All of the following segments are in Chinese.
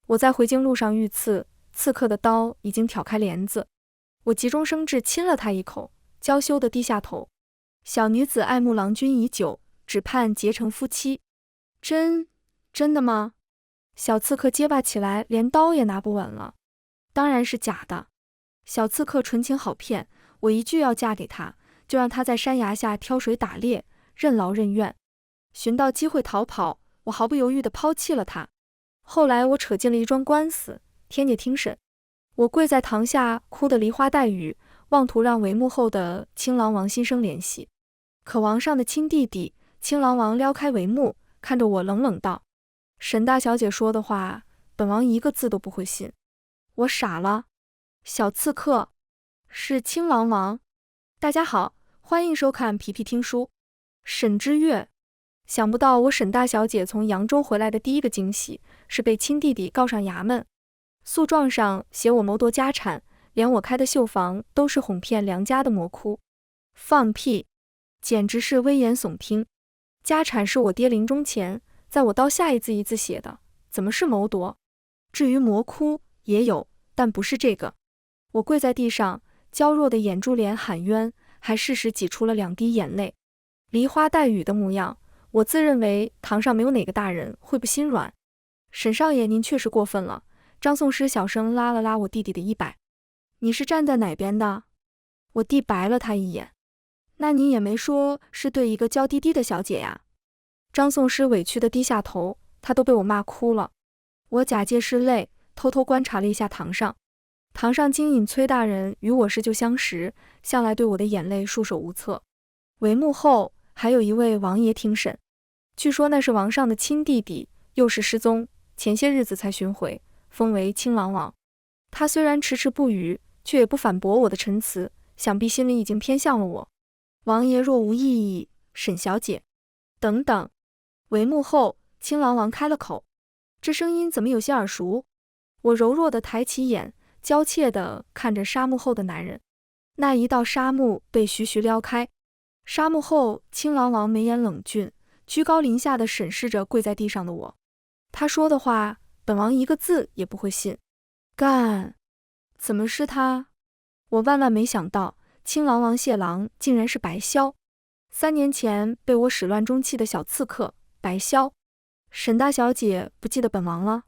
我在回京路上遇刺，刺客的刀已经挑开帘子，我急中生智亲了他一口，娇羞地低下头。小女子爱慕郎君已久，只盼结成夫妻。真的吗？小刺客结巴起来，连刀也拿不稳了。当然是假的。小刺客纯情好骗，我一句要嫁给他，就让他在山崖下挑水打猎，任劳任怨。寻到机会逃跑，我毫不犹豫地抛弃了他。后来我扯进了一桩官司，天界听审。我跪在堂下，哭得梨花带雨，妄图让帷幕后的青狼王心生怜惜。可王上的亲弟弟青狼王撩开帷幕，看着我冷冷道：沈大小姐说的话，本王一个字都不会信。我傻了。小刺客是青狼王。大家好，欢迎收看皮皮听书。沈之月。想不到我沈大小姐从扬州回来的第一个惊喜是被亲弟弟告上衙门。诉状上写我谋夺家产，连我开的绣房都是哄骗良家的魔窟。放屁，简直是危言耸听。家产是我爹临终前在我刀下一字一字写的，怎么是谋夺？至于魔窟也有，但不是这个。我跪在地上，娇弱的掩住脸喊冤，还适时挤出了2滴眼泪，梨花带雨的模样。我自认为堂上没有哪个大人会不心软。沈少爷，您确实过分了。张颂诗小声拉了拉我弟弟的衣摆。你是站在哪边的？我弟白了他一眼。那你也没说是对一个娇滴滴的小姐呀。张颂诗委屈地低下头，他都被我骂哭了。我假借是泪，偷偷观察了一下堂上。堂上金隐崔大人与我是旧相识，向来对我的眼泪束手无策。帷幕后还有一位王爷听审，据说那是王上的亲弟弟，又是失踪，前些日子才寻回，封为青狼王。他虽然迟迟不语，却也不反驳我的陈词，想必心里已经偏向了我。王爷若无异议，沈小姐等等。帷幕后青狼王开了口，这声音怎么有些耳熟？我柔弱地抬起眼，娇怯地看着纱幕后的男人。那一道纱幕被徐徐撩开，纱幕后青狼王眉眼冷峻，居高临下地审视着跪在地上的我。他说的话，本王一个字也不会信。干，怎么是他？我万万没想到，青狼王谢郎竟然是白霄。3年前被我始乱终弃的小刺客白霄。沈大小姐不记得本王了？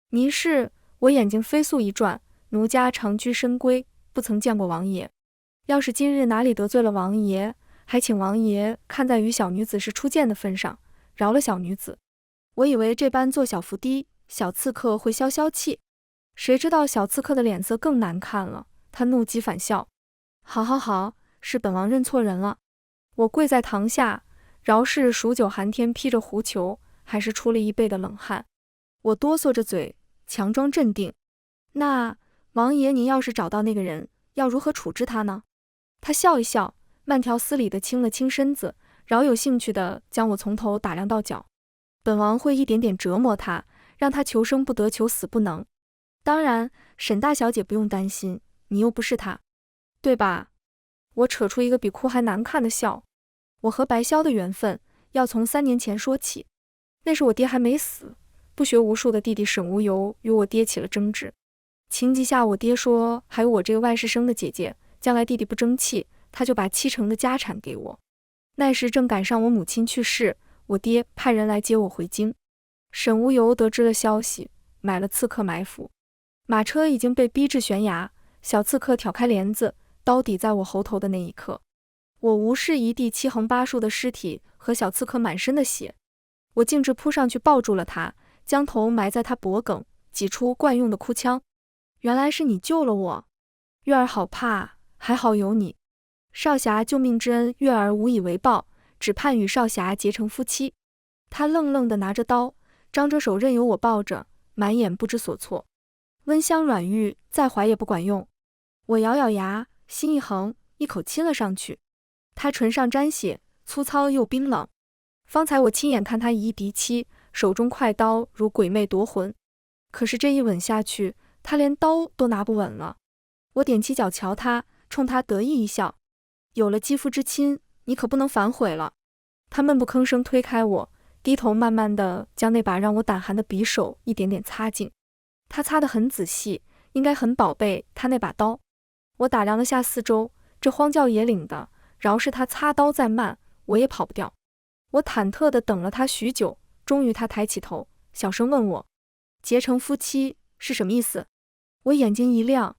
迷是，我眼睛飞速一转，奴家长居深闺，不曾见过王爷。要是今日哪里得罪了王爷，还请王爷看在与小女子是初见的份上，饶了小女子。我以为这般做小伏低，小刺客会消消气，谁知道小刺客的脸色更难看了，他怒极反笑。好，是本王认错人了。我跪在堂下，饶是数九寒天披着狐裘，还是出了一背的冷汗。我哆嗦着嘴，强装镇定。那王爷，您要是找到那个人，要如何处置他呢？他笑一笑，慢条斯理地轻了轻身子，饶有兴趣地将我从头打量到脚。本王会一点点折磨他，让他求生不得，求死不能。当然，沈大小姐不用担心，你又不是他，对吧？我扯出一个比哭还难看的笑。我和白霄的缘分要从3年前说起。那时我爹还没死，不学无术的弟弟沈无由与我爹起了争执。情急下，我爹说还有我这个外室生的姐姐，将来弟弟不争气，他就把70%的家产给我。那时正赶上我母亲去世，我爹派人来接我回京。沈无由得知了消息，买了刺客埋伏。马车已经被逼至悬崖，小刺客挑开帘子，刀抵在我喉头的那一刻，我无视一地7横8竖的尸体和小刺客满身的血，我径直扑上去抱住了他，将头埋在他脖颈，挤出惯用的哭腔。原来是你救了我，月儿好怕，还好有你。少侠救命之恩，月儿无以为报，只盼与少侠结成夫妻。他愣愣地拿着刀，张着手任由我抱着，满眼不知所措。温香软玉再怀也不管用。我咬咬牙，心一横，一口亲了上去。他唇上沾血，粗糙又冰冷。方才我亲眼看他一役敌妻，手中快刀如鬼魅夺魂。可是这一吻下去，他连刀都拿不稳了。我踮起脚瞧他，冲他得意一笑。有了肌肤之亲，你可不能反悔了。他闷不吭声推开我，低头慢慢地将那把让我胆寒的匕首一点点擦净。他擦得很仔细，应该很宝贝他那把刀。我打量了下四周，这荒郊野岭的，饶是他擦刀再慢，我也跑不掉。我忐忑地等了他许久，终于他抬起头，小声问我：结成夫妻是什么意思？我眼睛一亮，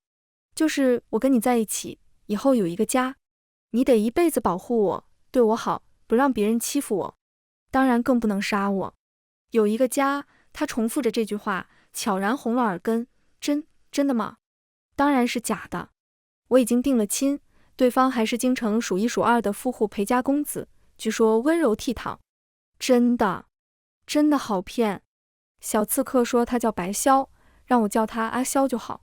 就是我跟你在一起，以后有一个家，你得一辈子保护我，对我好，不让别人欺负我，当然更不能杀我。有一个家，他重复着这句话，悄然红了耳根。真的吗？当然是假的。我已经定了亲，对方还是京城数一数二的富户裴家公子，据说温柔倜傥。真的好骗。小刺客说他叫白萧，让我叫他阿萧就好。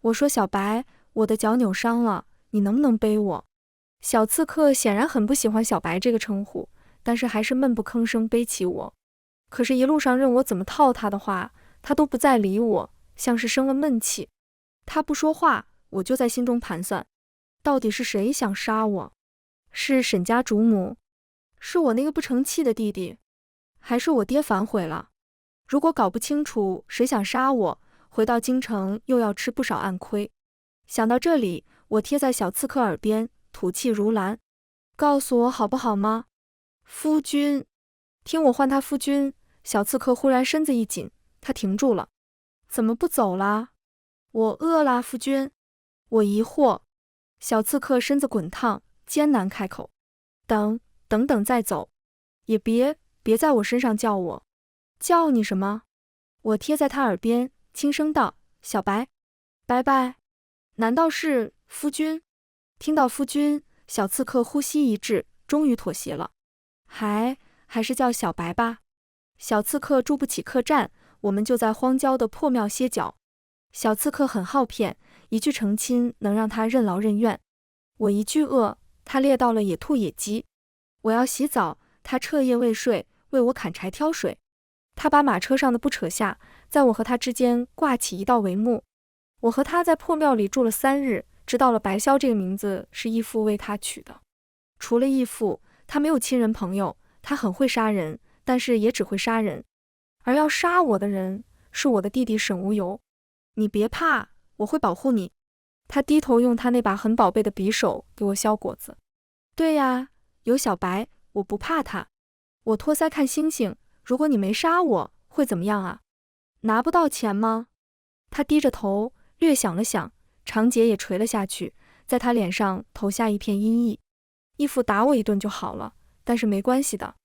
我说小白，我的脚扭伤了，你能不能背我？小刺客显然很不喜欢小白这个称呼，但是还是闷不吭声背起我。可是一路上任我怎么套他的话，他都不再理我，像是生了闷气。他不说话，我就在心中盘算，到底是谁想杀我？是沈家主母？是我那个不成器的弟弟？还是我爹反悔了？如果搞不清楚谁想杀我，回到京城又要吃不少暗亏。想到这里，我贴在小刺客耳边，吐气如兰。告诉我好不好吗？夫君。听我唤他夫君，小刺客忽然身子一紧，他停住了。怎么不走啦？我饿啦，夫君。我疑惑。小刺客身子滚烫，艰难开口。等再走。也别在我身上叫我。叫你什么？我贴在他耳边，轻声道：小白。拜。难道是夫君？听到夫君，小刺客呼吸一滞，终于妥协了。还是叫小白吧。小刺客住不起客栈，我们就在荒郊的破庙歇脚。小刺客很好骗，一句成亲能让他任劳任怨。我一句饿，他猎到了野兔野鸡。我要洗澡，他彻夜未睡，为我砍柴挑水。他把马车上的布扯下，在我和他之间挂起一道帷幕。我和他在破庙里住了3日，知道了白萧这个名字是义父为他取的。除了义父，他没有亲人朋友，他很会杀人，但是也只会杀人。而要杀我的人，是我的弟弟沈无忧。你别怕，我会保护你。他低头用他那把很宝贝的匕首给我削果子。对呀，有小白，我不怕他。我托腮看星星，如果你没杀我，会怎么样啊？拿不到钱吗？他低着头，略想了想，长睫也垂了下去，在他脸上投下一片阴翳。义父打我一顿就好了，但是没关系的。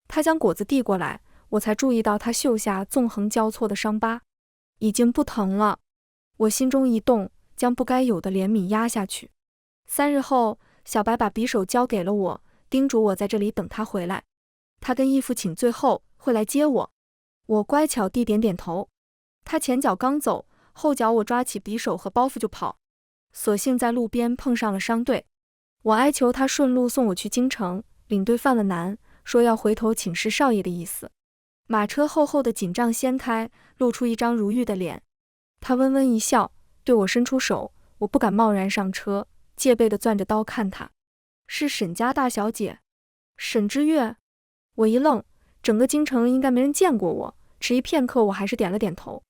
他将果子递过来，我才注意到他袖下纵横交错的伤疤，已经不疼了。我心中一动，将不该有的怜悯压下去。3日后，小白把匕首交给了我，叮嘱我在这里等他回来。他跟义父请罪后会来接我。我乖巧地点点头。他前脚刚走，后脚我抓起匕首和包袱就跑，所幸在路边碰上了商队。我哀求他顺路送我去京城，领队犯了难，说要回头请示少爷的意思。马车厚厚的锦帐掀开，露出一张如玉的脸。他温温一笑，对我伸出手，我不敢贸然上车，戒备地攥着刀看他。是沈家大小姐，沈之月。我一愣，整个京城应该没人见过我，迟疑片刻，我还是点了点头。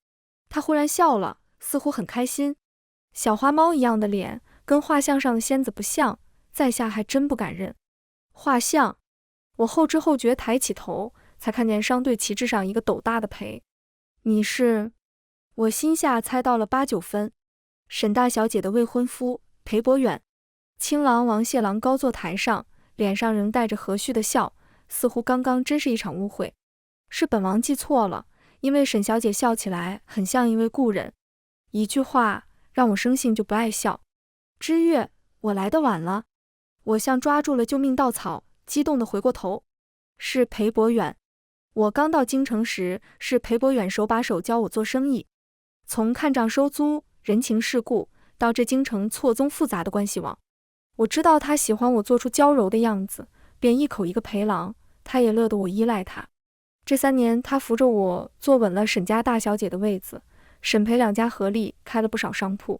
他忽然笑了，似乎很开心。小花猫一样的脸，跟画像上的仙子不像，在下还真不敢认。画像。我后知后觉抬起头，才看见商队旗帜上一个斗大的裴。你是？我心下猜到了8、9分。沈大小姐的未婚夫裴伯远。青狼王谢郎高坐台上，脸上仍带着和煦的笑，似乎刚刚真是一场误会。是本王记错了，因为沈小姐笑起来很像一位故人。一句话让我生性就不爱笑。之月，我来得晚了。我像抓住了救命稻草，激动地回过头。是裴伯远。我刚到京城时，是裴伯远手把手教我做生意，从看账收租、人情世故，到这京城错综复杂的关系网。我知道他喜欢我做出娇柔的样子，便一口一个裴郎，他也乐得我依赖他。这3年，他扶着我坐稳了沈家大小姐的位子，沈裴2家合力开了不少商铺。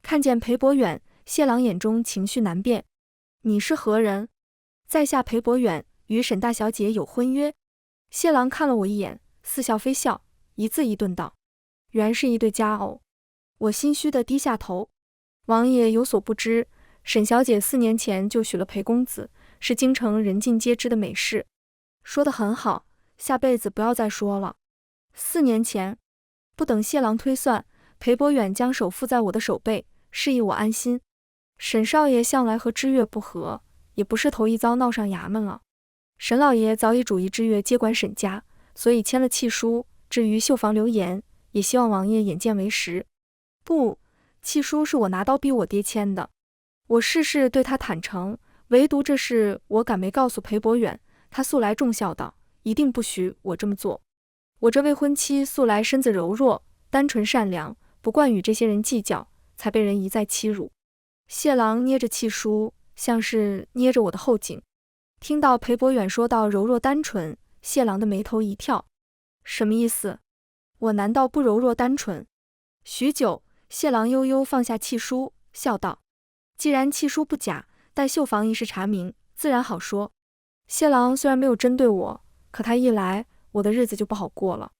看见裴伯远，谢郎眼中情绪难辨。你是何人？在下裴伯远，与沈大小姐有婚约。谢郎看了我一眼，似笑非笑，一字一顿道：原是一对佳偶。我心虚地低下头。王爷有所不知，沈小姐4年前就娶了裴公子，是京城人尽皆知的美事。说得很好，下辈子不要再说了。4年前，不等谢郎推算，裴伯远将手附在我的手背，示意我安心。沈少爷向来和知月不和，也不是头一遭闹上衙门了。沈老爷早已主意知月接管沈家，所以签了契书。至于绣房留言，也希望王爷眼见为实。不，契书是我拿刀逼我爹签的，我事事对他坦诚，唯独这事我敢没告诉裴伯远。他素来重孝道，一定不许我这么做。我这未婚妻素来身子柔弱，单纯善良，不惯与这些人计较，才被人一再欺辱。谢郎捏着契书，像是捏着我的后颈。听到裴伯远说到柔弱单纯，谢郎的眉头一跳。什么意思？我难道不柔弱单纯？许久，谢郎悠悠放下契书，笑道：既然契书不假，待绣房一事查明，自然好说。谢郎虽然没有针对我，可他一来，我的日子就不好过了。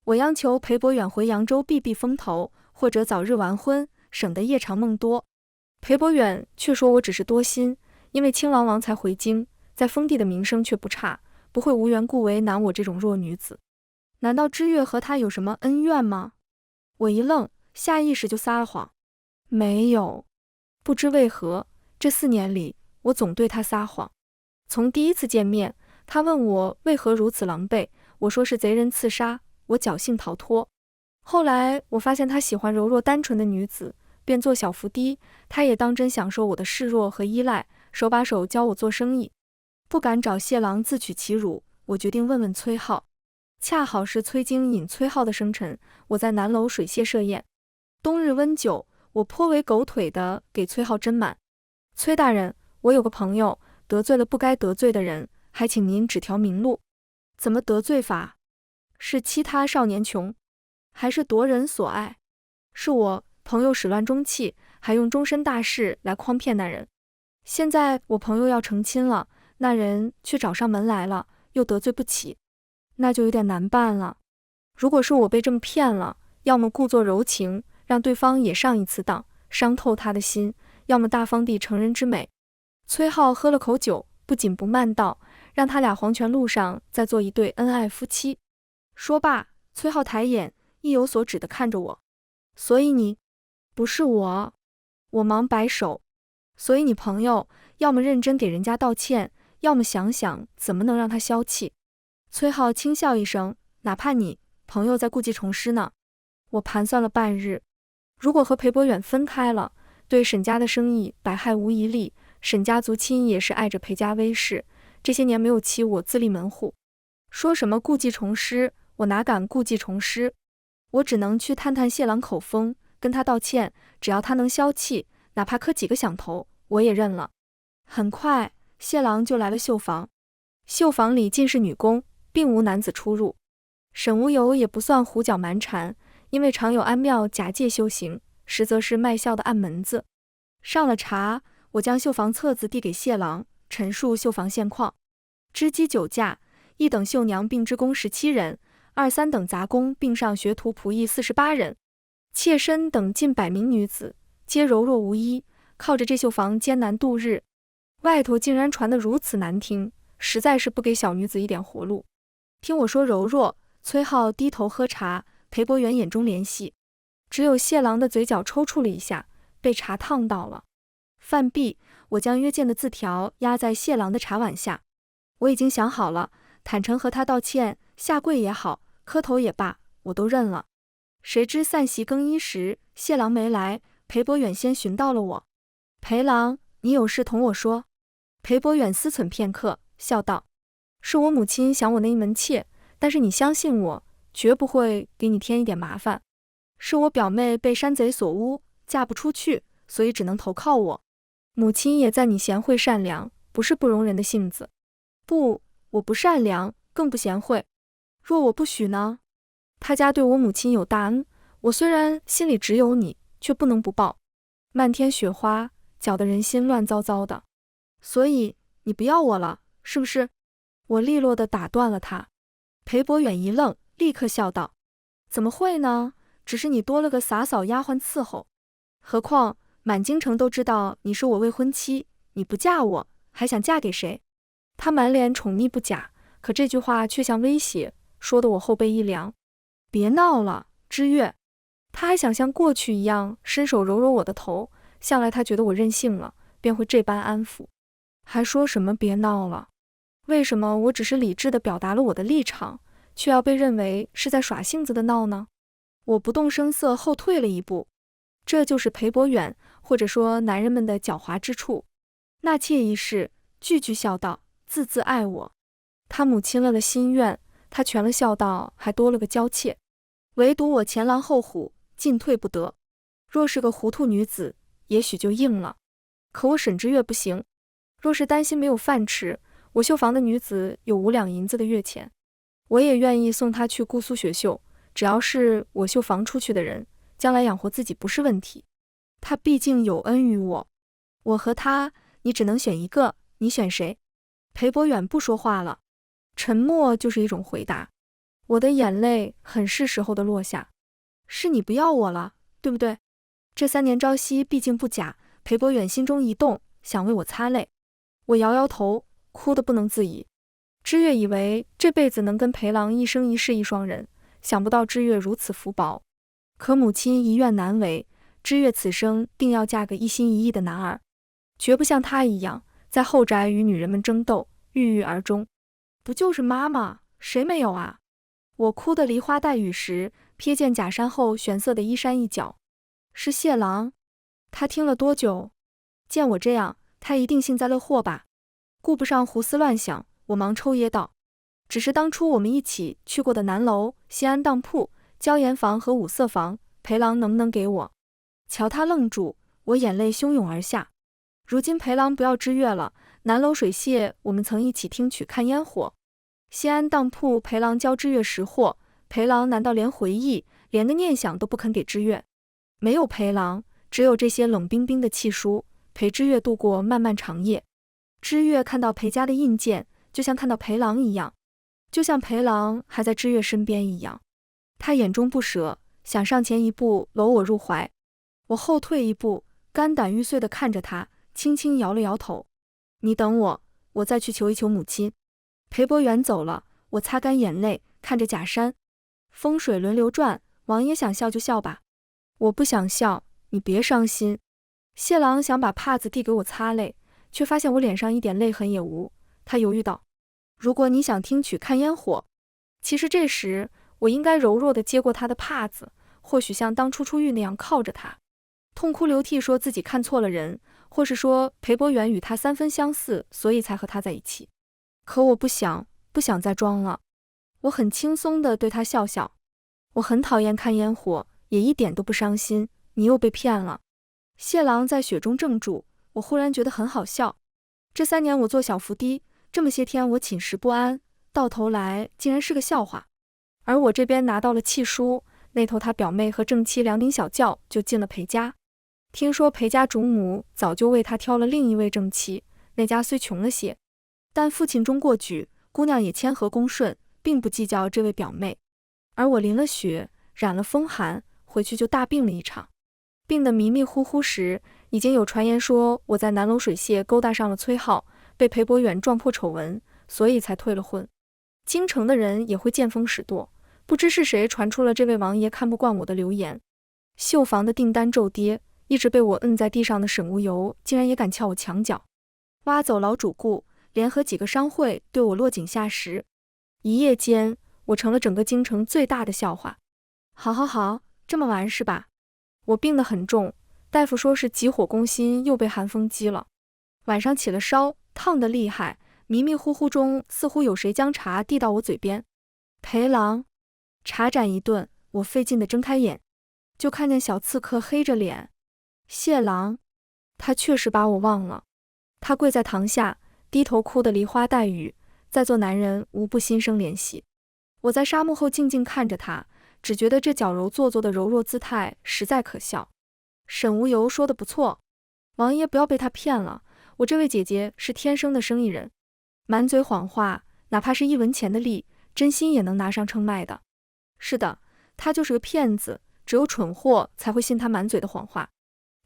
我央求裴伯远回扬州避避风头，或者早日完婚，省得夜长梦多。裴伯远却说我只是多心，因为亲王王才回京，在封地的名声却不差，不会无缘故为难我这种弱女子。难道知月和他有什么恩怨吗？我一愣，下意识就撒了谎。没有。不知为何，这4年里，我总对他撒谎。从第一次见面，他问我为何如此狼狈，我说是贼人刺杀，我侥幸逃脱。后来我发现他喜欢柔弱单纯的女子，便做小伏低，他也当真享受我的示弱和依赖，手把手教我做生意。不敢找谢郎自取其辱，我决定问问崔浩。恰好是崔京引崔浩的生辰，我在南楼水榭设宴。冬日温酒，我颇为狗腿地给崔浩斟满。崔大人，我有个朋友得罪了不该得罪的人，还请您指条明路。怎么得罪法？是欺他少年穷，还是夺人所爱？是我朋友始乱终弃，还用终身大事来诓骗那人。现在我朋友要成亲了，那人却找上门来了，又得罪不起，那就有点难办了。如果是我被这么骗了，要么故作柔情，让对方也上一次当，伤透他的心，要么大方地成人之美。崔浩喝了口酒，不紧不慢道，让他俩黄泉路上再做一对恩爱夫妻。说罢，崔浩抬眼，意有所指地看着我。所以你不是我？我忙摆手。所以你朋友要么认真给人家道歉，要么想想怎么能让他消气。崔浩轻笑一声，哪怕你朋友在故技重施呢。我盘算了半日，如果和裴伯远分开了，对沈家的生意百害无一利，沈家族亲也是碍着裴家威势，这些年没有欺我自立门户。说什么故技重施，我哪敢故技重施？我只能去探探谢郎口风，跟他道歉，只要他能消气，哪怕磕几个响头，我也认了。很快，谢郎就来了绣房。绣房里尽是女工，并无男子出入。沈无由也不算胡搅蛮缠，因为常有安庙假借修行，实则是卖笑的暗门子。上了茶，我将绣房册子递给谢郎，陈述绣房现况。织机9架，1等绣娘并织工17人，2、3等杂工并上学徒仆役48人，妾身等近100名女子，皆柔弱无依，靠着这绣房艰难度日。外头竟然传得如此难听，实在是不给小女子一点活路。听我说柔弱，崔浩低头喝茶，裴伯远眼中怜惜，只有谢郎的嘴角抽搐了一下，被茶烫到了。饭毕，我将约见的字条压在谢郎的茶碗下。我已经想好了，坦诚和他道歉，下跪也好，磕头也罢，我都认了。谁知散席更衣时，谢郎没来，裴伯远先寻到了我。裴郎，你有事同我说。裴伯远思忖片刻，笑道：是我母亲想我那一门妾，但是你相信我，绝不会给你添一点麻烦。是我表妹被山贼所诬，嫁不出去，所以只能投靠我。母亲也赞你贤惠善良，不是不容人的性子。不，我不善良，更不贤惠。若我不许呢？他家对我母亲有大恩，我虽然心里只有你，却不能不报。漫天雪花，搅得人心乱糟糟的。所以你不要我了，是不是？我利落地打断了他。裴伯远一愣，立刻笑道：怎么会呢？只是你多了个洒扫丫鬟伺候。何况满京城都知道你是我未婚妻，你不嫁我，还想嫁给谁？他满脸宠溺不假，可这句话却像威胁，说得我后背一凉。别闹了，知月。他还想像过去一样伸手揉揉我的头，向来他觉得我任性了，便会这般安抚。还说什么别闹了？为什么我只是理智地表达了我的立场，却要被认为是在耍性子的闹呢？我不动声色后退了一步。这就是裴伯远，或者说男人们的狡猾之处。纳妾一事，句句孝道，字字爱我。他母亲了了心愿，他全了孝道，还多了个娇妾。唯独我前狼后虎，进退不得。若是个糊涂女子，也许就应了。可我沈知月不行。若是担心没有饭吃，我绣房的女子有5两银子的月钱，我也愿意送她去姑苏学绣，只要是我绣房出去的人，将来养活自己不是问题。她毕竟有恩于我，我和她，你只能选一个，你选谁？裴伯远不说话了，沉默就是一种回答。我的眼泪很是时候的落下。是你不要我了，对不对？这3年朝夕毕竟不假。裴伯远心中一动，想为我擦泪。我摇摇头，哭得不能自已。知月以为这辈子能跟裴郎一生一世一双人，想不到知月如此福薄。可母亲遗愿难违，知月此生定要嫁个一心一意的男儿，绝不像他一样在后宅与女人们争斗，郁郁而终。不就是妈妈，谁没有啊？我哭得梨花带雨时，瞥见假山后玄色的衣衫一角，是谢郎。他听了多久？见我这样，他一定幸灾乐祸吧？顾不上胡思乱想，我忙抽噎道：只是当初我们一起去过的南楼、西安当铺、椒盐房和五色房，裴郎能不能给我？瞧他愣住，我眼泪汹涌而下。如今裴郎不要知月了，南楼水榭我们曾一起听曲看烟火，西安当铺裴郎教知月识货，裴郎难道连回忆，连个念想都不肯给知月？没有裴郎，只有这些冷冰冰的契书，陪知月度过漫漫长夜。知月看到裴家的印鉴，就像看到裴郎一样，就像裴郎还在知月身边一样。他眼中不舍，想上前一步搂我入怀。我后退一步，肝胆欲碎地看着他，轻轻摇了摇头。你等我，我再去求一求母亲。裴伯远走了，我擦干眼泪，看着假山。风水轮流转，王爷想笑就笑吧。我不想笑，你别伤心。谢郎想把帕子递给我擦泪，却发现我脸上一点泪痕也无。他犹豫道：如果你想听曲看烟火。其实这时我应该柔弱地接过他的帕子，或许像当初出狱那样靠着他，痛哭流涕说自己看错了人，或是说裴伯远与他3分相似，所以才和他在一起。可我不想再装了。我很轻松地对他笑笑。我很讨厌看烟火，也一点都不伤心，你又被骗了。谢郎在雪中怔住，我忽然觉得很好笑。这3年我做小伏低，这么些天我寝食不安，到头来竟然是个笑话。而我这边拿到了契书，那头他表妹和正妻2顶小轿就进了裴家。听说裴家主母早就为他挑了另一位正妻，那家虽穷了些，但父亲终过举，姑娘也谦和恭顺，并不计较这位表妹。而我淋了雪，染了风寒，回去就大病了一场。病得迷迷糊糊时，已经有传言说我在南楼水榭勾搭上了崔浩，被裴伯远撞破丑闻，所以才退了婚。京城的人也会见风使舵，不知是谁传出了这位王爷看不惯我的流言。绣房的订单骤跌，一直被我摁在地上的沈无由竟然也敢撬我墙角，挖走老主顾，联合几个商会对我落井下石。一夜间，我成了整个京城最大的笑话。好，这么玩是吧？我病得很重，大夫说是急火攻心，又被寒风击了。晚上起了烧，烫得厉害，迷迷糊糊中似乎有谁将茶递到我嘴边。裴郎，茶盏一顿，我费劲地睁开眼，就看见小刺客黑着脸。谢郎，他确实把我忘了。他跪在堂下，低头哭得梨花带雨，在座男人无不心生怜惜。我在沙幕后静静看着他，只觉得这矫揉做作的柔弱姿态实在可笑。沈无由说得不错，王爷不要被他骗了，我这位姐姐是天生的生意人，满嘴谎话，哪怕是1文钱的利，真心也能拿上称卖的。是的，他就是个骗子，只有蠢货才会信他满嘴的谎话。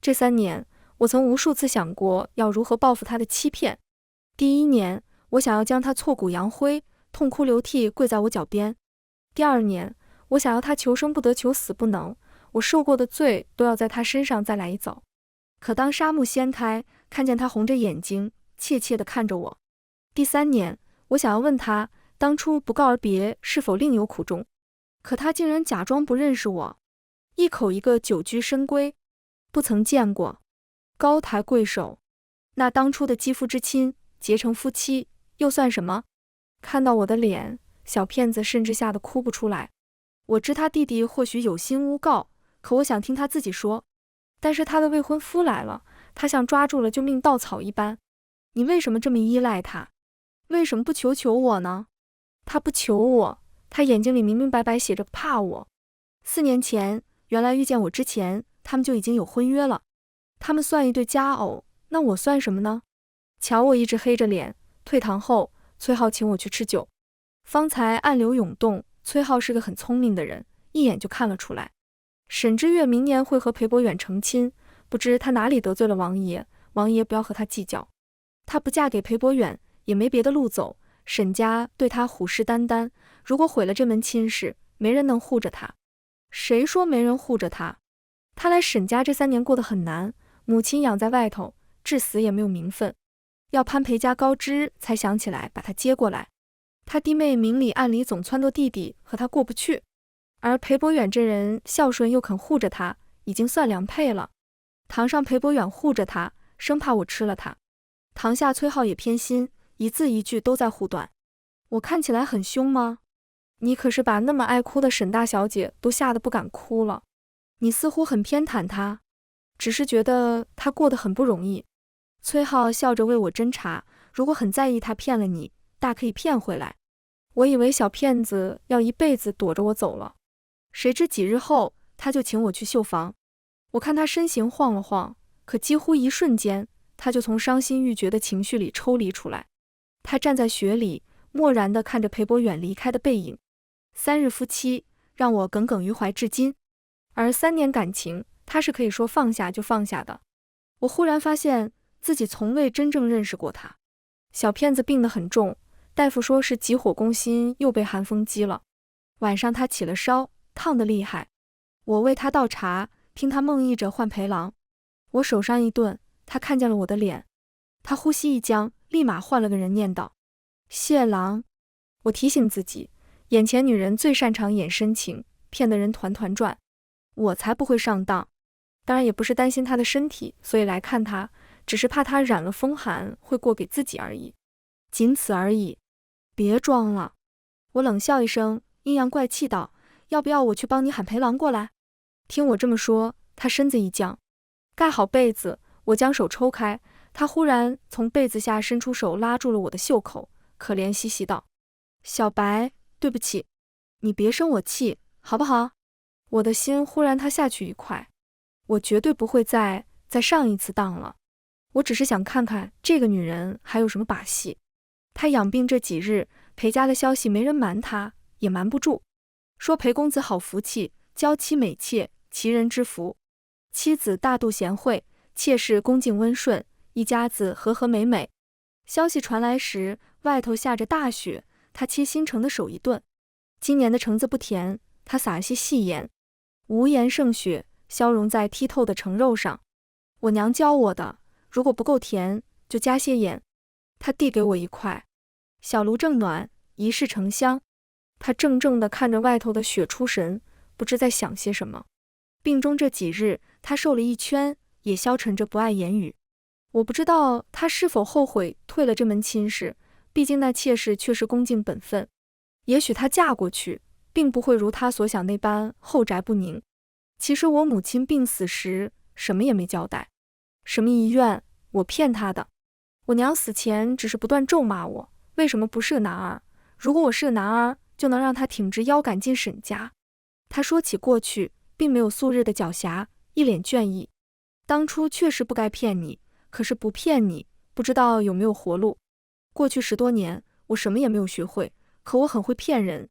这3年，我曾无数次想过要如何报复他的欺骗。第1年，我想要将他挫骨扬灰，痛哭流涕跪在我脚边。第2年，我想要他求生不得，求死不能，我受过的罪都要在他身上再来一遭。可当纱幕掀开，看见他红着眼睛，怯怯地看着我。第3年，我想要问他，当初不告而别是否另有苦衷？可他竟然假装不认识我，一口一个久居深闺，不曾见过，高抬贵手。那当初的肌肤之亲，结成夫妻，又算什么？看到我的脸，小骗子甚至吓得哭不出来。我知他弟弟或许有心诬告，可我想听他自己说。但是他的未婚夫来了，他像抓住了救命稻草一般。你为什么这么依赖他？为什么不求我呢？他不求我，他眼睛里明明白白写着怕我。4年前，原来遇见我之前，他们就已经有婚约了。他们算一对佳偶，那我算什么呢？瞧我一直黑着脸。退堂后，崔浩请我去吃酒。方才暗流涌动，崔浩是个很聪明的人，一眼就看了出来。沈之月明年会和裴博远成亲，不知他哪里得罪了王爷，王爷不要和他计较。他不嫁给裴博远，也没别的路走，沈家对他虎视眈眈，如果毁了这门亲事，没人能护着他。谁说没人护着他？他来沈家这3年过得很难，母亲养在外头，至死也没有名分。要攀裴家高枝，才想起来把他接过来。他弟妹明里暗里总撺掇弟弟和他过不去，而裴博远这人孝顺又肯护着他，已经算良配了。堂上裴博远护着他，生怕我吃了他；堂下崔浩也偏心，一字一句都在护短。我看起来很凶吗？你可是把那么爱哭的沈大小姐都吓得不敢哭了。你似乎很偏袒她，只是觉得她过得很不容易。崔浩笑着为我斟茶，如果很在意他骗了你，大可以骗回来。我以为小骗子要一辈子躲着我走了，谁知几日后他就请我去绣房。我看他身形晃了晃，可几乎一瞬间，他就从伤心欲绝的情绪里抽离出来。他站在雪里，漠然地看着裴博远离开的背影。3日夫妻，让我耿耿于怀至今。而3年感情，他是可以说放下就放下的。我忽然发现自己从未真正认识过他。小骗子病得很重，大夫说是急火攻心，又被寒风击了。晚上他起了烧，烫得厉害。我为他倒茶，听他梦呓着唤陪郎。我手上一顿，他看见了我的脸，他呼吸一僵，立马换了个人念道：谢郎。我提醒自己，眼前女人最擅长演深情，骗得人团团转。我才不会上当。当然也不是担心他的身体，所以来看他，只是怕他染了风寒会过给自己而已，仅此而已。别装了。我冷笑一声，阴阳怪气道：要不要我去帮你喊陪郎过来？听我这么说，他身子一僵，盖好被子，我将手抽开，他忽然从被子下伸出手拉住了我的袖口，可怜兮兮道：小白，对不起，你别生我气，好不好？我的心忽然塌下去一块。我绝对不会再上一次当了。我只是想看看这个女人还有什么把戏。她养病这几日，裴家的消息没人瞒她，也瞒不住。说裴公子好福气，娇妻美妾，齐人之福。妻子大度贤惠，妾室恭敬温顺，一家子和和美美。消息传来时，外头下着大雪，他切新城的手一顿。今年的橙子不甜，他撒些细盐，无盐胜雪，消融在剔透的橙肉上。我娘教我的，如果不够甜，就加些盐。他递给我一块。小炉正暖，一室成香。他怔怔地看着外头的雪出神，不知在想些什么。病中这几日，他瘦了1圈，也消沉着不爱言语。我不知道他是否后悔退了这门亲事，毕竟那妾室却是恭敬本分。也许她嫁过去，并不会如他所想那般后宅不宁。其实我母亲病死时，什么也没交代，什么遗愿，我骗她的。我娘死前只是不断咒骂我，为什么不是个男儿？如果我是个男儿，就能让他挺直腰杆进沈家。他说起过去，并没有素日的狡黠，一脸倦意。当初确实不该骗你，可是不骗你，不知道有没有活路。过去10多年，我什么也没有学会，可我很会骗人。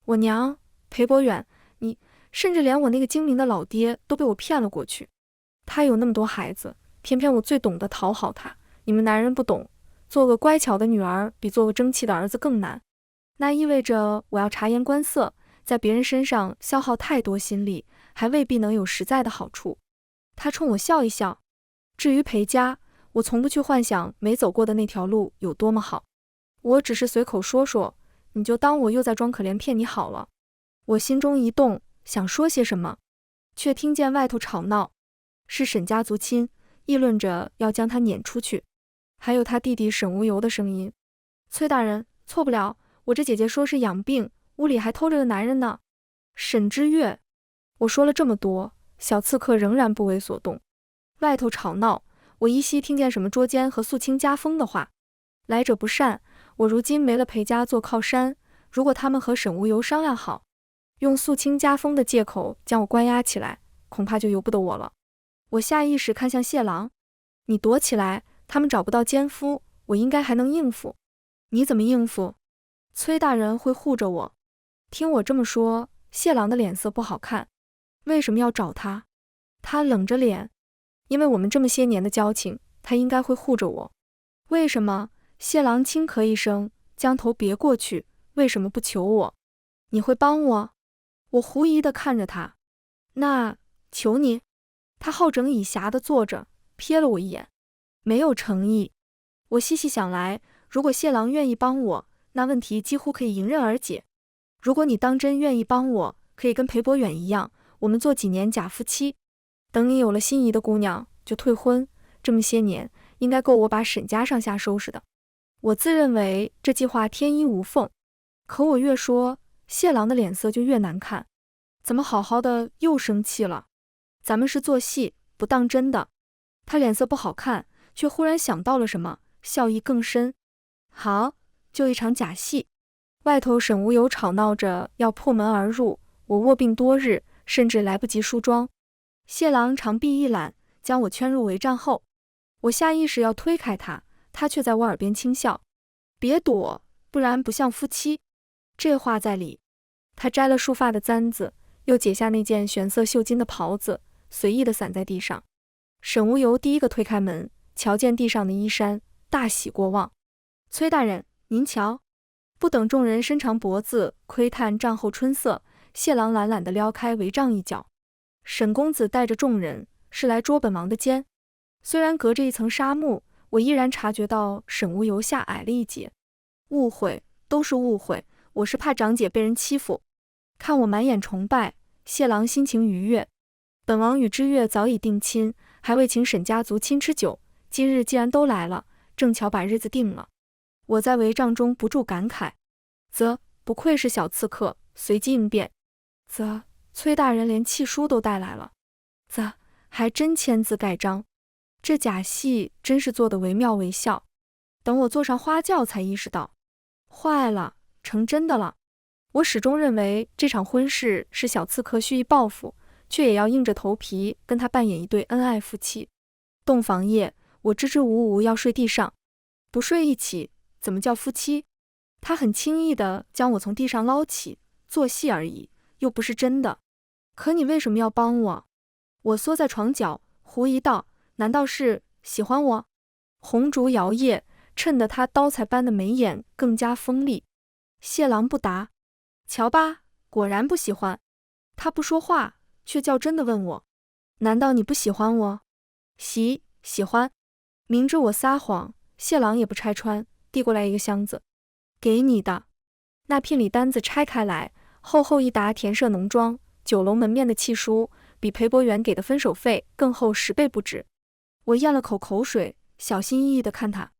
我娘，裴博远，甚至连我那个精明的老爹都被我骗了过去。他有那么多孩子，偏偏我最懂得讨好他。你们男人不懂，做个乖巧的女儿比做个争气的儿子更难。那意味着我要察言观色，在别人身上消耗太多心力，还未必能有实在的好处。他冲我笑一笑。至于裴家，我从不去幻想没走过的那条路有多么好，我只是随口说说，你就当我又在装可怜骗你好了。我心中一动，想说些什么，却听见外头吵闹，是沈家族亲议论着要将他撵出去，还有他弟弟沈无由的声音。崔大人，错不了，我这姐姐说是养病，屋里还偷着个男人呢。沈之月，我说了这么多，小刺客仍然不为所动。外头吵闹，我依稀听见什么捉奸和肃清家风的话。来者不善，我如今没了裴家做靠山，如果他们和沈无由商量好，用肃清家风的借口将我关押起来，恐怕就由不得我了。我下意识看向谢郎，你躲起来，他们找不到奸夫，我应该还能应付。你怎么应付？崔大人会护着我。听我这么说，谢郎的脸色不好看。为什么要找他？他冷着脸，因为我们这么些年的交情，他应该会护着我。为什么？谢郎轻咳一声，将头别过去。为什么不求我？你会帮我？我狐疑地看着他。那求你？他好整以暇地坐着，瞥了我一眼，没有诚意。我细细想来，如果谢郎愿意帮我，那问题几乎可以迎刃而解。如果你当真愿意帮我，可以跟裴博远一样，我们做几年假夫妻，等你有了心仪的姑娘就退婚，这么些年应该够我把沈家上下收拾的。我自认为这计划天衣无缝，可我越说，谢郎的脸色就越难看。怎么好好的又生气了？咱们是做戏，不当真的。他脸色不好看，却忽然想到了什么，笑意更深。好，就一场假戏。外头沈无由吵闹着要破门而入，我卧病多日，甚至来不及梳妆。谢郎长臂一揽，将我圈入帷帐后，我下意识要推开他，他却在我耳边轻笑：别躲，不然不像夫妻。这话在理。他摘了束发的簪子，又解下那件玄色绣金的袍子，随意地散在地上。沈无由第一个推开门，瞧见地上的衣衫，大喜过望。崔大人，您瞧。不等众人伸长脖子窥探帐后春色，谢郎懒懒地撩开帷帐一角。沈公子带着众人是来捉本王的奸。虽然隔着一层纱幕，我依然察觉到沈无由下矮了一截。误会，都是误会，我是怕长姐被人欺负。看我满眼崇拜，谢郎心情愉悦。本王与之月早已定亲，还未请沈家族亲吃酒，今日既然都来了，正巧把日子定了。我在帷帐中不住感慨，不愧是小刺客，随机应变。崔大人连契书都带来了，还真签字盖章。这假戏真是做得惟妙惟肖。等我坐上花轿才意识到，坏了，成真的了。我始终认为这场婚事是小刺客蓄意报复，却也要硬着头皮跟他扮演一对恩爱夫妻。洞房夜，我支支吾吾要睡地上，不睡一起，怎么叫夫妻？他很轻易地将我从地上捞起，做戏而已，又不是真的。可你为什么要帮我？我缩在床角，狐疑道：难道是喜欢我？红烛摇曳，衬得他刀裁般的眉眼更加锋利。谢郎不答。瞧吧，果然不喜欢。他不说话，却较真地问我：难道你不喜欢我？喜欢。明知我撒谎，谢郎也不拆穿，递过来一个箱子。给你的。那聘礼单子拆开来，厚厚一沓田舍农庄、九龙门面的契书，比裴博远给的分手费更厚10倍不止。我咽了口水，小心翼翼地看他。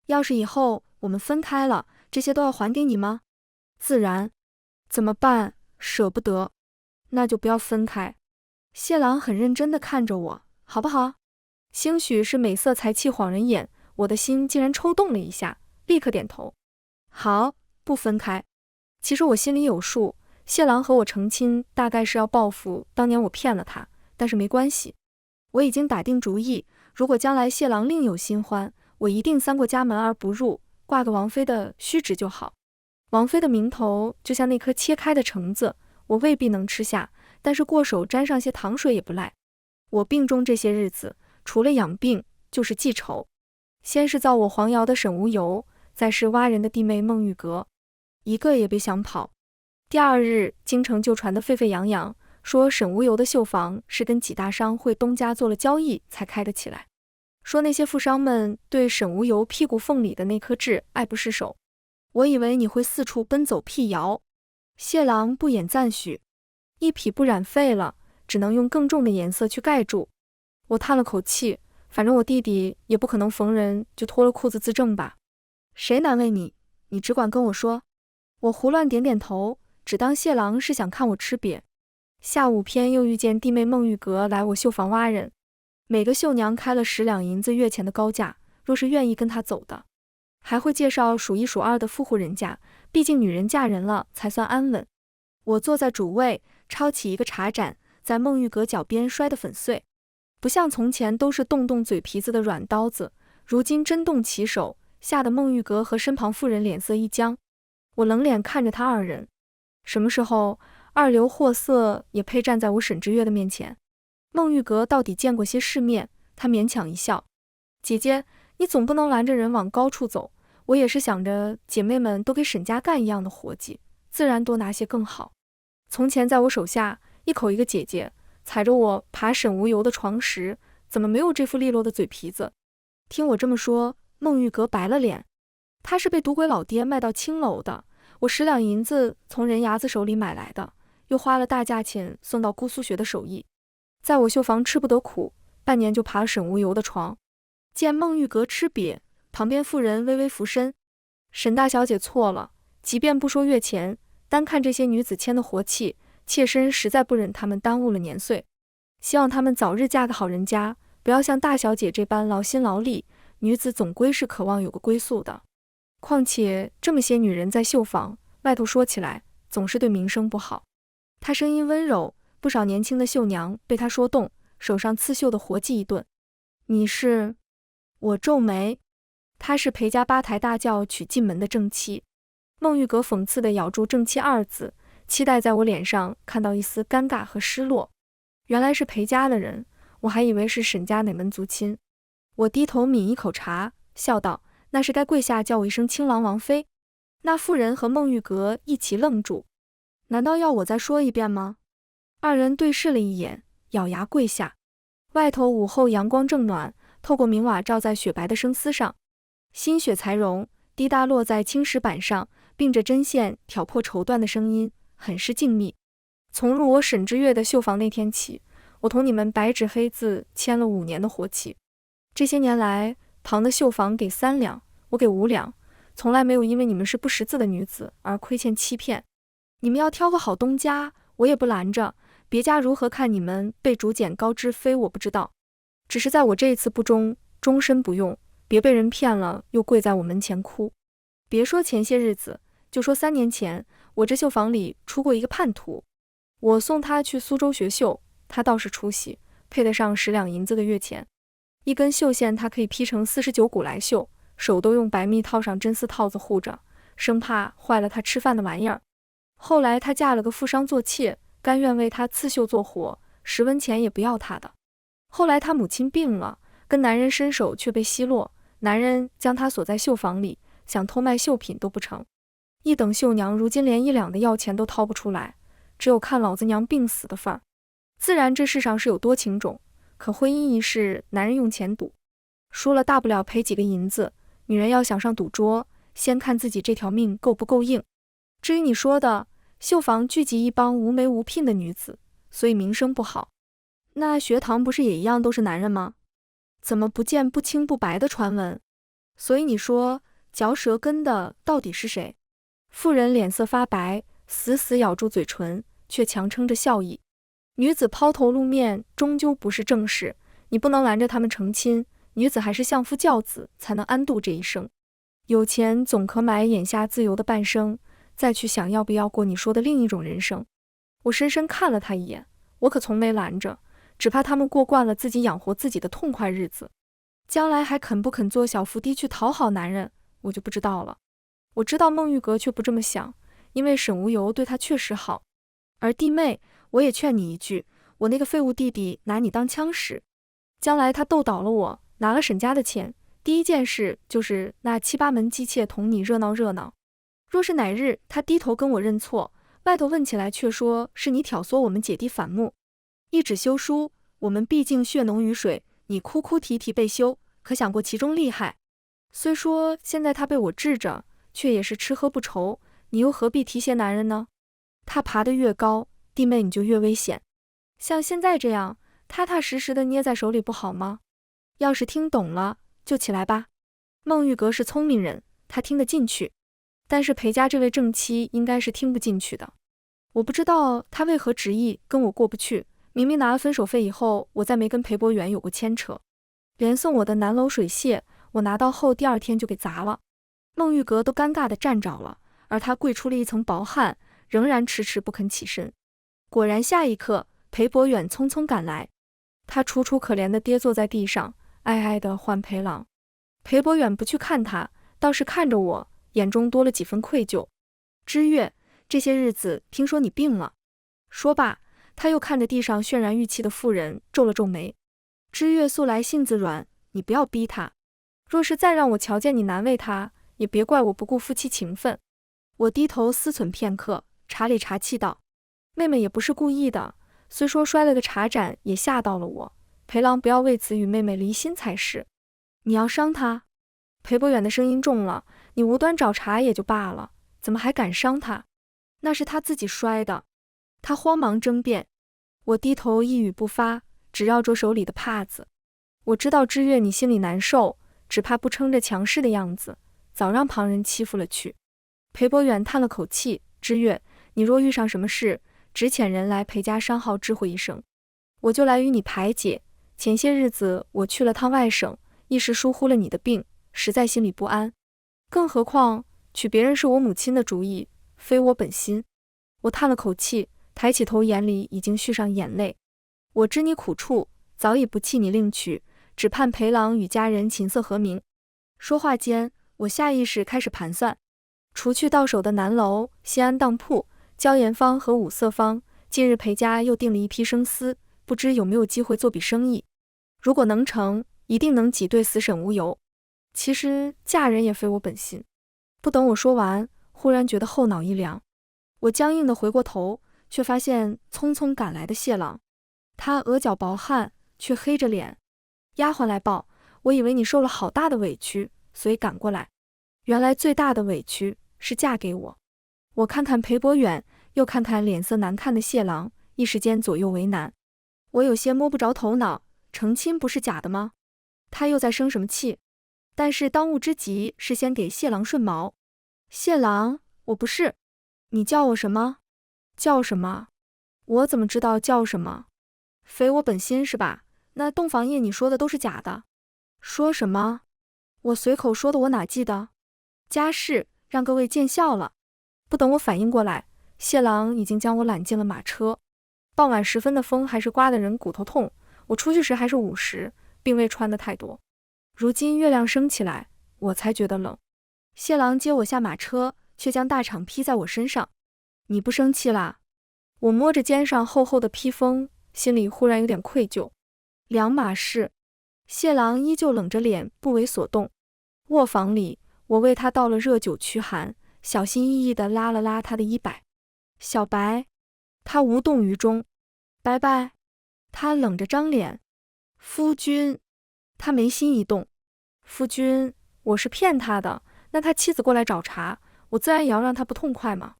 要是以后我们分开了，这些都要还给你吗？自然。怎么办？舍不得。那就不要分开。谢郎很认真地看着我，好不好？兴许是美色才气晃人眼，我的心竟然抽动了一下，立刻点头。好，不分开。其实我心里有数，谢郎和我成亲大概是要报复当年我骗了他，但是没关系。我已经打定主意，如果将来谢郎另有新欢，我一定3过家门而不入，挂个王妃的虚职就好。王妃的名头就像那颗切开的橙子，我未必能吃下，但是过手沾上些糖水也不赖。我病中这些日子，除了养病，就是记仇。先是造我黄瑶的沈无由，再是挖人的弟妹孟玉阁，一个也别想跑。第二日，京城就传得沸沸扬扬，说沈无由的绣坊是跟几大商会东家做了交易才开得起来，说那些富商们对沈无由屁股缝里的那颗痣爱不释手。我以为你会四处奔走辟谣，谢郎不掩赞许，一匹不染废了，只能用更重的颜色去盖住。我叹了口气，反正我弟弟也不可能逢人就脱了裤子自证吧。谁难为你，你只管跟我说。我胡乱点点头，只当谢郎是想看我吃瘪。下午偏又遇见弟妹孟玉阁来我绣坊挖人，每个绣娘开了10两银子月钱的高价，若是愿意跟他走的，还会介绍数一数二的富户人家，毕竟女人嫁人了才算安稳。我坐在主位，抄起一个茶盏，在孟玉阁脚边摔得粉碎。不像从前都是动动嘴皮子的软刀子，如今真动起手，吓得孟玉阁和身旁妇人脸色一僵。我冷脸看着他二人，什么时候二流货色也配站在我沈之月的面前？孟玉阁到底见过些世面，他勉强一笑：姐姐，你总不能拦着人往高处走，我也是想着姐妹们都给沈家干一样的活计，自然多拿些更好。从前在我手下，一口一个姐姐，踩着我爬沈无由的床时，怎么没有这副利落的嘴皮子？听我这么说，孟玉阁白了脸。他是被赌鬼老爹卖到青楼的，我10两银子从人牙子手里买来的，又花了大价钱送到姑苏学的手艺，在我绣坊吃不得苦，半年就爬了沈无由的床。见孟玉阁吃瘪，旁边妇人微微俯身：沈大小姐错了，即便不说月钱，单看这些女子签的活契，妾身实在不忍她们耽误了年岁，希望她们早日嫁个好人家，不要像大小姐这般劳心劳力，女子总归是渴望有个归宿的。况且这么些女人在绣坊外头说起来，总是对名声不好。她声音温柔，不少年轻的绣娘被她说动，手上刺绣的活计一顿。你是？我皱眉。她是裴家8抬大轿娶进门的正妻。孟玉阁讽刺地咬住正妻2字，期待在我脸上看到一丝尴尬和失落。原来是裴家的人，我还以为是沈家哪门族亲。我低头抿一口茶，笑道：那是该跪下叫我一声亲郎王妃。那妇人和孟玉阁一起愣住，难道要我再说一遍吗？二人对视了一眼，咬牙跪下。外头午后阳光正暖，透过明瓦照在雪白的生丝上，新雪才融，滴答落在青石板上，并着针线挑破绸缎的声音，很是静谧。从入我沈之月的绣坊那天起，我同你们白纸黑字签了5年的活契。这些年来，旁的绣坊给3两，我给5两，从来没有因为你们是不识字的女子而亏欠欺骗。你们要挑个好东家，我也不拦着，别家如何看你们被主检高知非我不知道，只是在我这一次不忠，终身不用，别被人骗了又跪在我门前哭。别说前些日子，就说3年前，我这绣坊里出过一个叛徒，我送他去苏州学绣，他倒是出息，配得上10两银子的月钱。一根绣线他可以劈成49股来绣，手都用白蜜套上真丝套子护着，生怕坏了他吃饭的玩意儿。后来他嫁了个富商做妾，甘愿为他刺绣做活，10文钱也不要他的。后来他母亲病了，跟男人伸手却被奚落，男人将他锁在绣坊里，想偷卖绣品都不成。一等绣娘如今连1两的要钱都掏不出来，只有看老子娘病死的份儿。自然这世上是有多情种，可婚姻一事，男人用钱赌，输了大不了赔几个银子，女人要想上赌桌，先看自己这条命够不够硬。至于你说的，绣坊聚集一帮无媒无聘的女子，所以名声不好。那学堂不是也一样都是男人吗？怎么不见不清不白的传闻？所以你说嚼舌根的到底是谁？妇人脸色发白，死死咬住嘴唇，却强撑着笑意。女子抛头露面终究不是正事，你不能拦着他们成亲，女子还是相夫教子才能安度这一生。有钱总可买眼下自由的半生，再去想要不要过你说的另一种人生。我深深看了他一眼，我可从没拦着，只怕他们过惯了自己养活自己的痛快日子，将来还肯不肯做小伏低去讨好男人，我就不知道了。我知道孟玉阁却不这么想，因为沈无由对他确实好，而弟妹，我也劝你一句，我那个废物弟弟拿你当枪使，将来他斗倒了我，拿了沈家的钱，第一件事就是那7、8门姬妾同你热闹热闹。若是哪日他低头跟我认错，外头问起来却说是你挑唆我们姐弟反目，一纸休书，我们毕竟血浓于水，你哭哭啼啼被休，可想过其中厉害？虽说现在他被我治着，却也是吃喝不愁，你又何必提携男人呢？他爬得越高，弟妹你就越危险。像现在这样踏踏实实的捏在手里不好吗？要是听懂了，就起来吧。孟玉阁是聪明人，他听得进去，但是裴家这位正妻应该是听不进去的。我不知道他为何执意跟我过不去，明明拿了分手费以后，我再没跟裴伯远有过牵扯，连送我的南楼水榭，我拿到后第2天就给砸了。孟玉阁都尴尬地站着了，而他跪出了一层薄汗，仍然迟迟不肯起身。果然下一刻，裴伯远匆匆赶来，他楚楚可怜地跌坐在地上，哀哀地唤裴郎。裴伯远不去看他，倒是看着我，眼中多了几分愧疚。知月，这些日子听说你病了。说罢，他又看着地上渲然欲泣的妇人，皱了皱眉。知月素来性子软，你不要逼他。若是再让我瞧见你难为他，也别怪我不顾夫妻情分。我低头思忖片刻，茶里茶气道：妹妹也不是故意的，虽说摔了个茶盏，也吓到了我。裴郎不要为此与妹妹离心才是。你要伤他？裴伯远的声音重了，你无端找茬也就罢了，怎么还敢伤他？那是他自己摔的。他慌忙争辩。我低头一语不发，只绕着手里的帕子。我知道知月你心里难受，只怕不撑着强势的样子，早让旁人欺负了去。裴伯远叹了口气，知月，你若遇上什么事，只遣人来裴家商号知会一声，我就来与你排解。前些日子我去了趟外省，一时疏忽了你的病，实在心里不安。更何况娶别人是我母亲的主意，非我本心。我叹了口气，抬起头，眼里已经蓄上眼泪。我知你苦处，早已不弃你另娶，只盼裴郎与家人琴瑟和鸣。说话间，我下意识开始盘算，除去到手的南楼、西安当铺、椒盐坊和五色坊，近日裴家又订了一批生丝，不知有没有机会做笔生意。如果能成，一定能挤兑死沈无忧。其实嫁人也非我本心。不等我说完，忽然觉得后脑一凉，我僵硬地回过头，却发现匆匆赶来的谢郎。他额角薄汗，却黑着脸。丫鬟来报，我以为你受了好大的委屈，所以赶过来。原来最大的委屈是嫁给我。我看看裴伯远，又看看脸色难看的谢郎，一时间左右为难。我有些摸不着头脑，成亲不是假的吗？他又在生什么气？但是当务之急是先给谢郎顺毛。谢郎，我不是。你叫我什么？叫什么？我怎么知道叫什么？非我本心是吧？那洞房夜你说的都是假的。说什么？我随口说的，我哪记得？家事让各位见笑了。不等我反应过来，谢郎已经将我揽进了马车。傍晚时分的风还是刮得人骨头痛，我出去时还是午时，并未穿得太多。如今月亮升起来，我才觉得冷。谢郎接我下马车，却将大氅披在我身上。你不生气啦？我摸着肩上厚厚的披风，心里忽然有点愧疚。两码事。谢郎依旧冷着脸，不为所动。卧房里，我为他倒了热酒驱寒，小心翼翼地拉了拉他的衣摆。小白。他无动于衷。拜拜。他冷着张脸。夫君。他眉心一动。夫君，我是骗他的，那他妻子过来找茬，我自然也要让他不痛快嘛。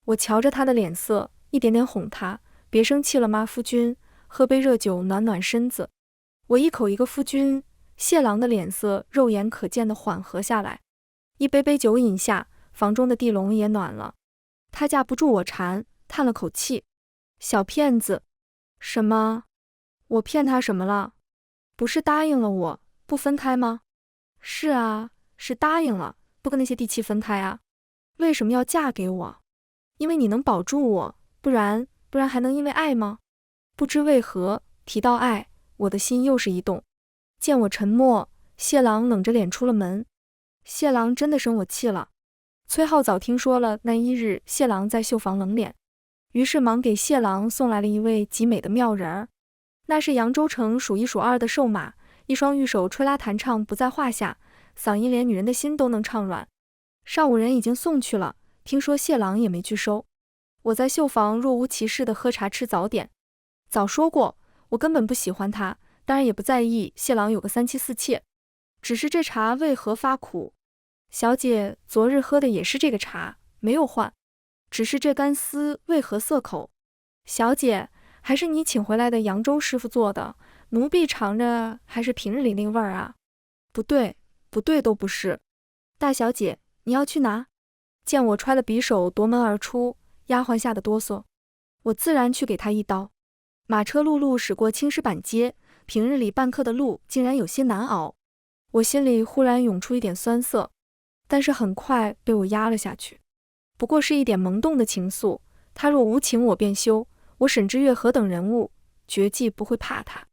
我瞧着他的脸色，一点点哄他，别生气了吗，夫君，喝杯热酒暖暖身子。我一口一个夫君，谢郎的脸色肉眼可见地缓和下来。一杯杯酒饮下，房中的地笼也暖了。他架不住我馋，叹了口气。小骗子。什么？我骗他什么了？不是答应了我不分开吗？是啊，是答应了，不跟那些地契分开啊。为什么要嫁给我？因为你能保住我，不然还能因为爱吗？不知为何提到爱，我的心又是一动。见我沉默，谢郎冷着脸出了门。谢郎真的生我气了。崔浩早听说了那一日谢郎在绣房冷脸，于是忙给谢郎送来了一位极美的妙人儿。那是扬州城数一数二的瘦马，一双玉手吹拉弹唱不在话下，嗓音连女人的心都能唱软。上午人已经送去了，听说谢郎也没拒收。我在绣房若无其事地喝茶吃早点。早说过，我根本不喜欢他，当然也不在意谢郎有个3妻4妾。只是这茶为何发苦？小姐昨日喝的也是这个茶，没有换。只是这干丝为何涩口？小姐，还是你请回来的扬州师傅做的，奴婢尝着还是平日里那味儿啊？不对，不对，都不是。大小姐，你要去哪？见我揣了匕首夺门而出，丫鬟吓得哆嗦。我自然去给他一刀。马车辘辘驶过青石板街，平日里半刻的路竟然有些难熬。我心里忽然涌出一点酸涩，但是很快被我压了下去。不过是一点萌动的情愫，他若无情我便休。我沈之岳何等人物，绝技不会怕他。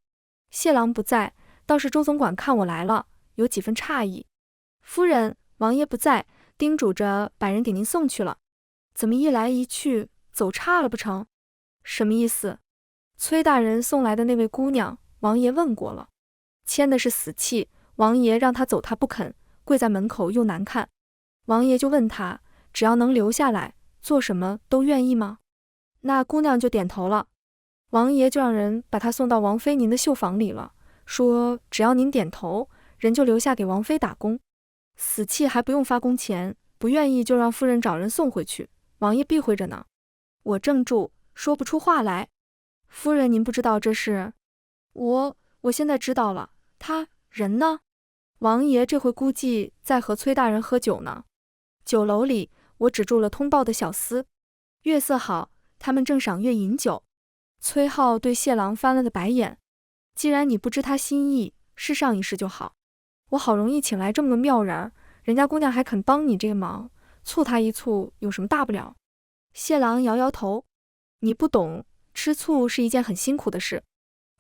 谢郎不在，倒是周总管看我来了，有几分诧异。夫人，王爷不在，叮嘱着把人给您送去了。怎么一来一去，走差了不成？什么意思？崔大人送来的那位姑娘，王爷问过了，签的是死契，王爷让他走他不肯，跪在门口又难看。王爷就问他，只要能留下来，做什么都愿意吗？那姑娘就点头了。王爷就让人把她送到王妃您的绣房里了，说只要您点头，人就留下给王妃打工。死契还不用发工钱，不愿意就让夫人找人送回去，王爷避讳着呢。我怔住，说不出话来。夫人您不知道这事？我现在知道了。他人呢？王爷这回估计在和崔大人喝酒呢。酒楼里，我止住了通报的小厮。月色好，他们正赏月饮酒。崔浩对谢郎翻了个白眼。既然你不知他心意，试上一试就好。我好容易请来这么个妙人，人家姑娘还肯帮你这个忙，促他一促有什么大不了？谢郎摇摇头，你不懂，吃醋是一件很辛苦的事。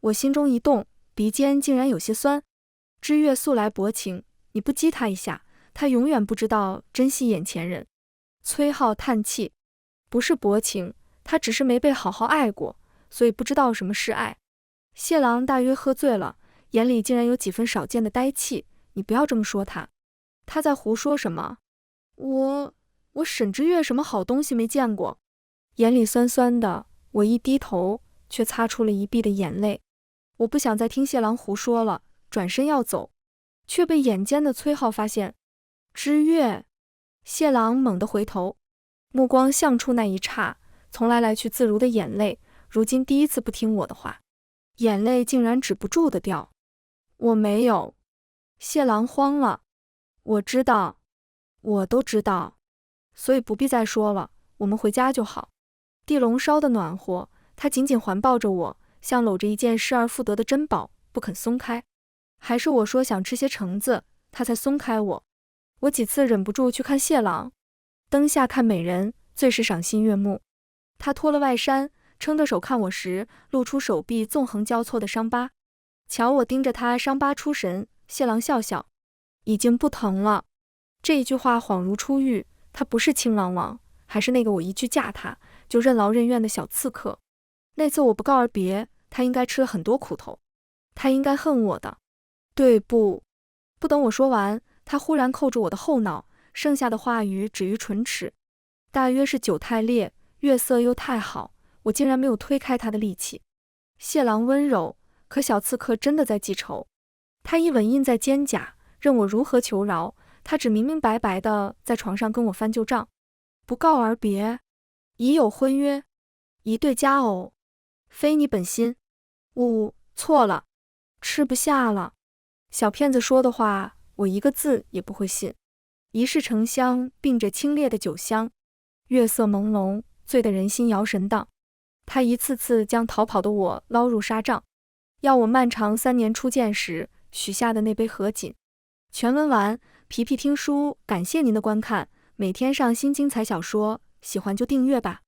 我心中一动，鼻尖竟然有些酸。知月素来薄情，你不激他一下，他永远不知道珍惜眼前人。崔浩叹气，不是薄情，他只是没被好好爱过，所以不知道什么是爱。谢郎大约喝醉了，眼里竟然有几分少见的呆气。你不要这么说他，他在胡说什么？我沈之岳什么好东西没见过？眼里酸酸的，我一低头，却擦出了一臂的眼泪。我不想再听谢郎胡说了，转身要走，却被眼尖的崔浩发现。之岳，谢郎猛地回头，目光向处那一刹，从来来去自如的眼泪，如今第一次不听我的话，眼泪竟然止不住的掉。我没有。谢郎慌了，我知道，我都知道，所以不必再说了，我们回家就好。地笼烧得暖和，他紧紧环抱着我，像搂着一件失而复得的珍宝，不肯松开。还是我说想吃些橙子，他才松开我。我几次忍不住去看谢郎，灯下看美人，最是赏心悦目。他脱了外衫，撑着手看我时，露出手臂纵横交错的伤疤。瞧我盯着他伤疤出神，谢郎笑笑，已经不疼了。这一句话恍如初遇，他不是青郎王，还是那个我一句嫁他就任劳任怨的小刺客。那次我不告而别，他应该吃了很多苦头，他应该恨我的。对不？不等我说完，他忽然扣住我的后脑，剩下的话语止于唇齿。大约是酒太烈，月色又太好，我竟然没有推开他的力气。谢郎温柔，可小刺客真的在记仇。他一吻印在肩胛，任我如何求饶，他只明明白白的在床上跟我翻旧账。不告而别，已有婚约，一对佳偶，非你本心。错了，吃不下了。小骗子说的话，我一个字也不会信。一世沉香，并着清冽的酒香，月色朦胧，醉得人心摇神荡。他一次次将逃跑的我捞入纱帐，要我漫长3年初见时许下的那杯合卺。全文完，皮皮听书，感谢您的观看，每天上新精彩小说，喜欢就订阅吧。